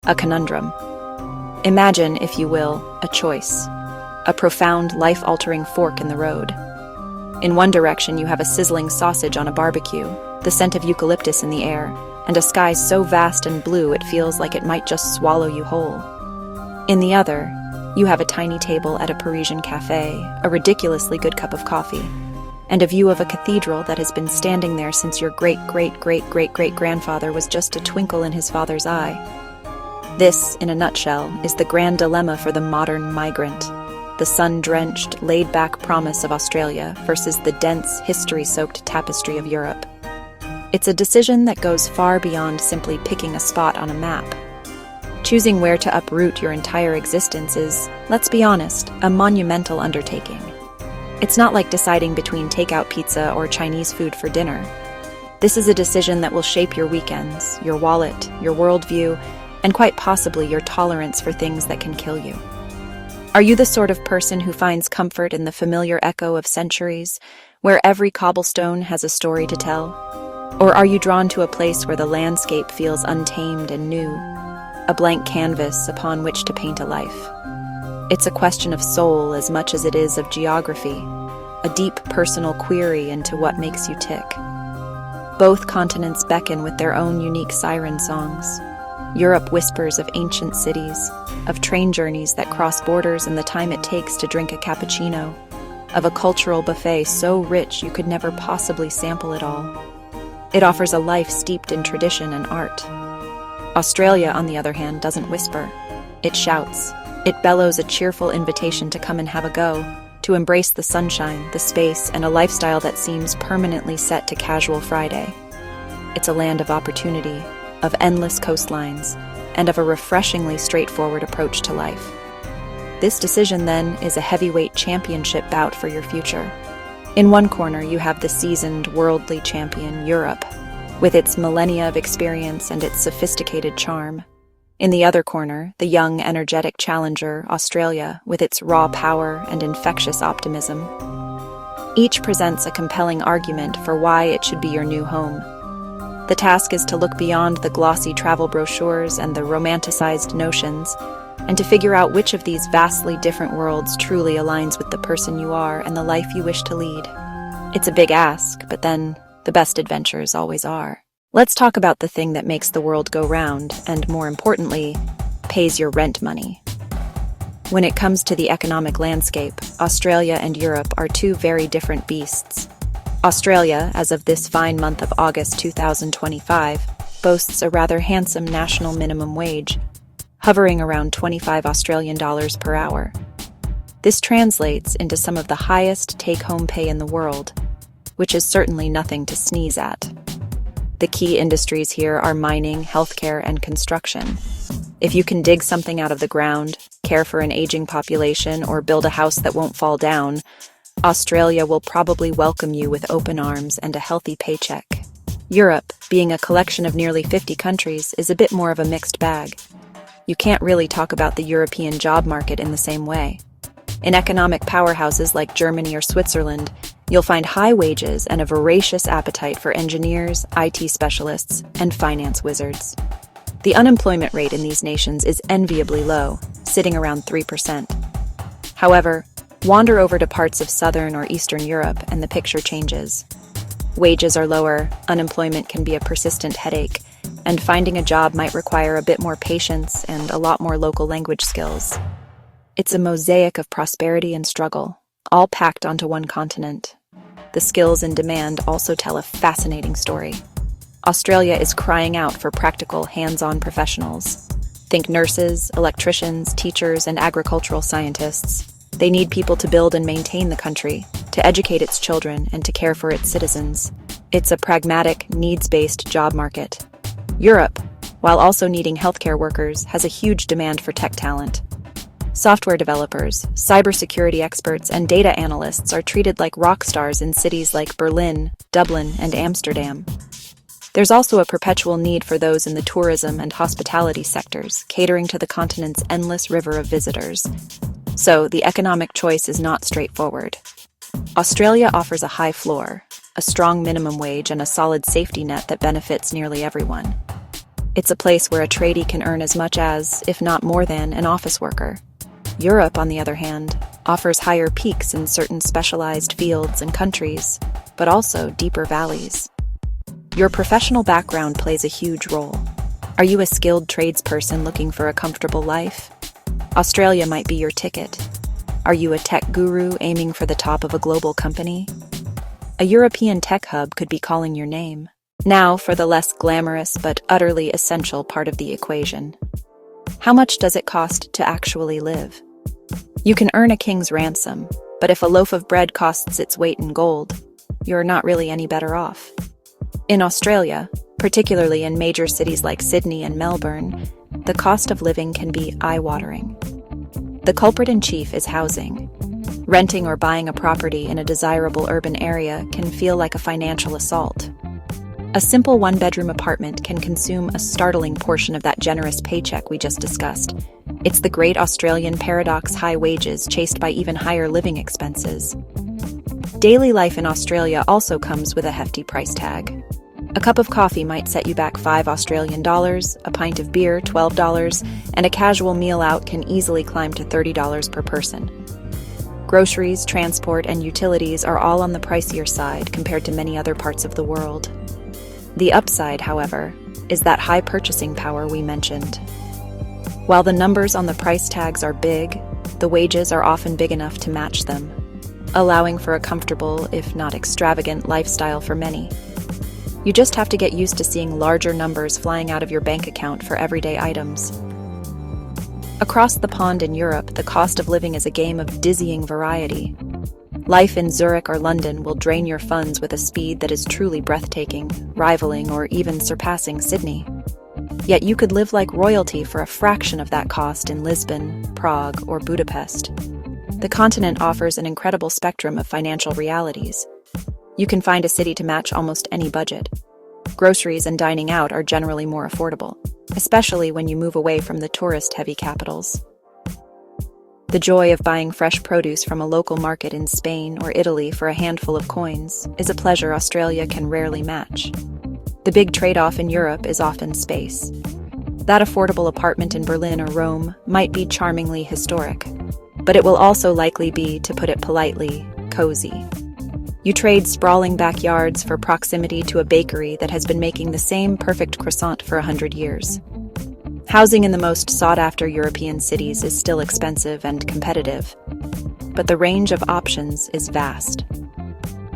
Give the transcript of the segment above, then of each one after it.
a conundrum. Imagine, if you will, a choice, a profound, life-altering fork in the road. In one direction, you have a sizzling sausage on a barbecue, the scent of eucalyptus in the air, and a sky so vast and blue it feels like it might just swallow you whole. In the other, you have a tiny table at a Parisian cafe, a ridiculously good cup of coffee, and a view of a cathedral that has been standing there since your great-great-great-great-great-grandfather was just a twinkle in his father's eye. This, in a nutshell, is the grand dilemma for the modern migrant, the sun-drenched, laid-back promise of Australia versus the dense, history-soaked tapestry of Europe. It's a decision that goes far beyond simply picking a spot on a map. Choosing where to uproot your entire existence is, let's be honest, a monumental undertaking. It's not like deciding between takeout pizza or Chinese food for dinner. This is a decision that will shape your weekends, your wallet, your worldview, and quite possibly your tolerance for things that can kill you. Are you the sort of person who finds comfort in the familiar echo of centuries, where every cobblestone has a story to tell? Or are you drawn to a place where the landscape feels untamed and new, a blank canvas upon which to paint a life? It's a question of soul as much as it is of geography, a deep personal query into what makes you tick. Both continents beckon with their own unique siren songs. Europe whispers of ancient cities, of train journeys that cross borders and the time it takes to drink a cappuccino, of a cultural buffet so rich you could never possibly sample it all. It offers a life steeped in tradition and art. Australia, on the other hand, doesn't whisper. It shouts. It bellows a cheerful invitation to come and have a go, to embrace the sunshine, the space, and a lifestyle that seems permanently set to casual Friday. It's a land of opportunity, of endless coastlines, and of a refreshingly straightforward approach to life. This decision, then, is a heavyweight championship bout for your future. In one corner, you have the seasoned, worldly champion, Europe, with its millennia of experience and its sophisticated charm. In the other corner, the young, energetic challenger, Australia, with its raw power and infectious optimism. Each presents a compelling argument for why it should be your new home. The task is to look beyond the glossy travel brochures and the romanticized notions, and to figure out which of these vastly different worlds truly aligns with the person you are and the life you wish to lead. It's a big ask, but then, the best adventures always are. Let's talk about the thing that makes the world go round, and more importantly, pays your rent money. When it comes to the economic landscape, Australia and Europe are two very different beasts. Australia, as of this fine month of August 2025, boasts a rather handsome national minimum wage, hovering around 25 Australian dollars per hour. This translates into some of the highest take-home pay in the world, which is certainly nothing to sneeze at. The key industries here are mining, healthcare, and construction. If you can dig something out of the ground, care for an aging population, or build a house that won't fall down, Australia will probably welcome you with open arms and a healthy paycheck. Europe, being a collection of nearly 50 countries, is a bit more of a mixed bag. You can't really talk about the European job market in the same way. In economic powerhouses like Germany or Switzerland, you'll find high wages and a voracious appetite for engineers, IT specialists, and finance wizards. The unemployment rate in these nations is enviably low, sitting around 3%. However, wander over to parts of Southern or Eastern Europe and the picture changes. Wages are lower, unemployment can be a persistent headache, and finding a job might require a bit more patience and a lot more local language skills. It's a mosaic of prosperity and struggle, all packed onto one continent. The skills in demand also tell a fascinating story. Australia is crying out for practical, hands-on professionals. Think nurses, electricians, teachers, and agricultural scientists. They need people to build and maintain the country, to educate its children, and to care for its citizens. It's a pragmatic, needs-based job market. Europe, while also needing healthcare workers, has a huge demand for tech talent. Software developers, cybersecurity experts, and data analysts are treated like rock stars in cities like Berlin, Dublin, and Amsterdam. There's also a perpetual need for those in the tourism and hospitality sectors, catering to the continent's endless river of visitors. So, the economic choice is not straightforward. Australia offers a high floor, a strong minimum wage, and a solid safety net that benefits nearly everyone. It's a place where a tradie can earn as much as, if not more than, an office worker. Europe, on the other hand, offers higher peaks in certain specialized fields and countries, but also deeper valleys. Your professional background plays a huge role. Are you a skilled tradesperson looking for a comfortable life? Australia might be your ticket. Are you a tech guru aiming for the top of a global company? A European tech hub could be calling your name. Now for the less glamorous but utterly essential part of the equation. How much does it cost to actually live? You can earn a king's ransom, but if a loaf of bread costs its weight in gold, you're not really any better off. In Australia, particularly in major cities like Sydney and Melbourne, the cost of living can be eye-watering. The culprit in chief is housing. Renting or buying a property in a desirable urban area can feel like a financial assault. A simple one-bedroom apartment can consume a startling portion of that generous paycheck we just discussed. It's the great Australian paradox: high wages chased by even higher living expenses. Daily life in Australia also comes with a hefty price tag. A cup of coffee might set you back $5 Australian, a pint of beer $12, and a casual meal out can easily climb to $30 per person. Groceries, transport, and utilities are all on the pricier side compared to many other parts of the world. The upside, however, is that high purchasing power we mentioned. While the numbers on the price tags are big, the wages are often big enough to match them, allowing for a comfortable, if not extravagant, lifestyle for many. You just have to get used to seeing larger numbers flying out of your bank account for everyday items. Across the pond in Europe, the cost of living is a game of dizzying variety. Life in Zurich or London will drain your funds with a speed that is truly breathtaking, rivaling or even surpassing Sydney. Yet you could live like royalty for a fraction of that cost in Lisbon, Prague, or Budapest. The continent offers an incredible spectrum of financial realities. You can find a city to match almost any budget. Groceries and dining out are generally more affordable, especially when you move away from the tourist-heavy capitals. The joy of buying fresh produce from a local market in Spain or Italy for a handful of coins is a pleasure Australia can rarely match. The big trade-off in Europe is often space. That affordable apartment in Berlin or Rome might be charmingly historic, but it will also likely be, to put it politely, cozy. You trade sprawling backyards for proximity to a bakery that has been making the same perfect croissant for 100 years. Housing in the most sought-after European cities is still expensive and competitive, but the range of options is vast.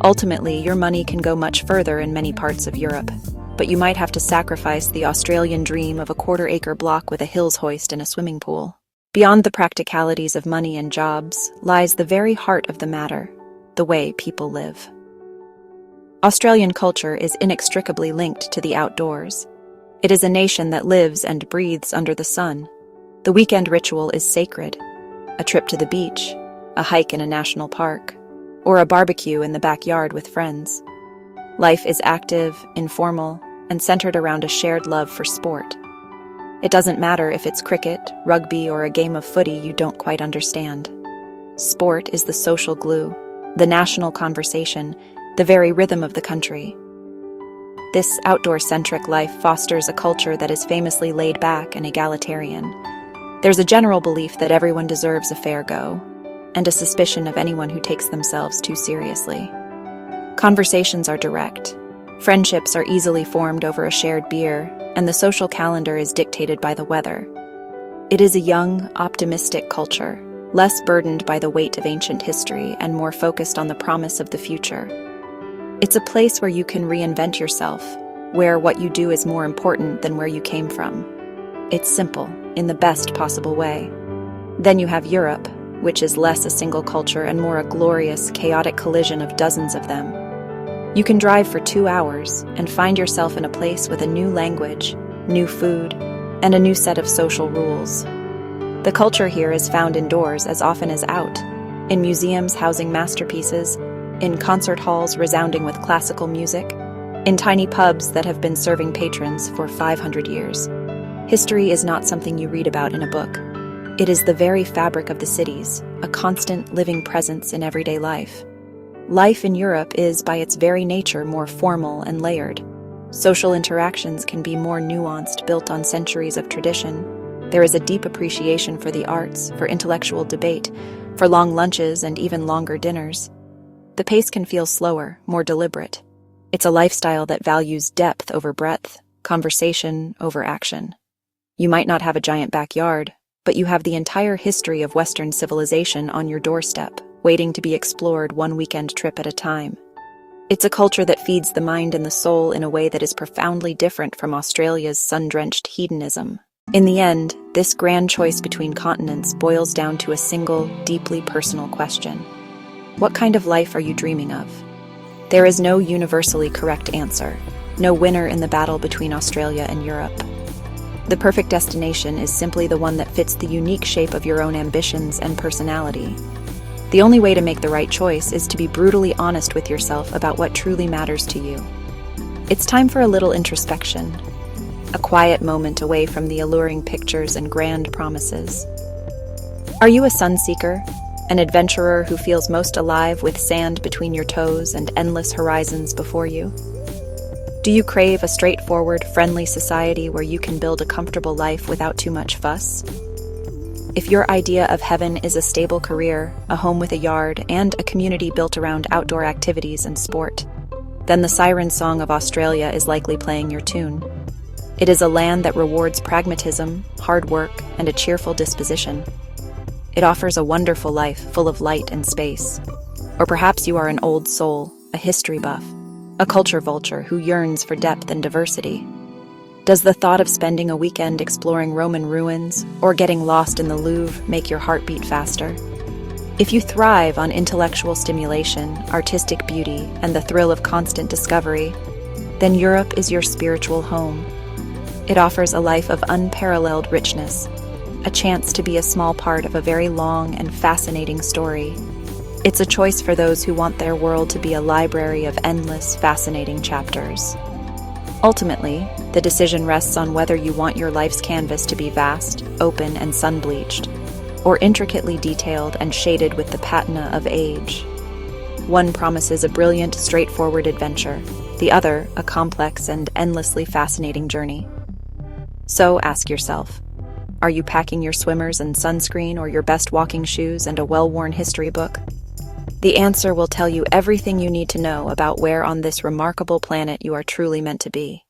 Ultimately, your money can go much further in many parts of Europe, but you might have to sacrifice the Australian dream of a quarter-acre block with a hills hoist and a swimming pool. Beyond the practicalities of money and jobs lies the very heart of the matter: the way people live. Australian culture is inextricably linked to the outdoors. It is a nation that lives and breathes under the sun. The weekend ritual is sacred. A trip to the beach, a hike in a national park, or a barbecue in the backyard with friends. Life is active, informal, and centered around a shared love for sport. It doesn't matter if it's cricket, rugby, or a game of footy you don't quite understand. Sport is the social glue, the national conversation, the very rhythm of the country. This outdoor-centric life fosters a culture that is famously laid back and egalitarian. There's a general belief that everyone deserves a fair go, and a suspicion of anyone who takes themselves too seriously. Conversations are direct. Friendships are easily formed over a shared beer, and the social calendar is dictated by the weather. It is a young, optimistic culture, less burdened by the weight of ancient history and more focused on the promise of the future. It's a place where you can reinvent yourself, where what you do is more important than where you came from. It's simple, in the best possible way. Then you have Europe, which is less a single culture and more a glorious, chaotic collision of dozens of them. You can drive for 2 hours and find yourself in a place with a new language, new food, and a new set of social rules. The culture here is found indoors as often as out, in museums housing masterpieces, in concert halls resounding with classical music, in tiny pubs that have been serving patrons for 500 years. History is not something you read about in a book. It is the very fabric of the cities, a constant living presence in everyday life. Life in Europe is, by its very nature, more formal and layered. Social interactions can be more nuanced, built on centuries of tradition. There is a deep appreciation for the arts, for intellectual debate, for long lunches and even longer dinners. The pace can feel slower, more deliberate. It's a lifestyle that values depth over breadth, conversation over action. You might not have a giant backyard, but you have the entire history of Western civilization on your doorstep, waiting to be explored one weekend trip at a time. It's a culture that feeds the mind and the soul in a way that is profoundly different from Australia's sun-drenched hedonism. In the end, this grand choice between continents boils down to a single, deeply personal question. What kind of life are you dreaming of? There is no universally correct answer, no winner in the battle between Australia and Europe. The perfect destination is simply the one that fits the unique shape of your own ambitions and personality. The only way to make the right choice is to be brutally honest with yourself about what truly matters to you. It's time for a little introspection, a quiet moment away from the alluring pictures and grand promises. Are you a sun seeker? An adventurer who feels most alive with sand between your toes and endless horizons before you? Do you crave a straightforward, friendly society where you can build a comfortable life without too much fuss? If your idea of heaven is a stable career, a home with a yard, and a community built around outdoor activities and sport, then the siren song of Australia is likely playing your tune. It is a land that rewards pragmatism, hard work, and a cheerful disposition. It offers a wonderful life full of light and space. Or perhaps you are an old soul, a history buff, a culture vulture who yearns for depth and diversity. Does the thought of spending a weekend exploring Roman ruins or getting lost in the Louvre make your heart beat faster? If you thrive on intellectual stimulation, artistic beauty, and the thrill of constant discovery, then Europe is your spiritual home. It offers a life of unparalleled richness, a chance to be a small part of a very long and fascinating story. It's a choice for those who want their world to be a library of endless, fascinating chapters. Ultimately, the decision rests on whether you want your life's canvas to be vast, open, and sun-bleached, or intricately detailed and shaded with the patina of age. One promises a brilliant, straightforward adventure, the other a complex and endlessly fascinating journey. So ask yourself, are you packing your swimmers and sunscreen or your best walking shoes and a well-worn history book? The answer will tell you everything you need to know about where on this remarkable planet you are truly meant to be.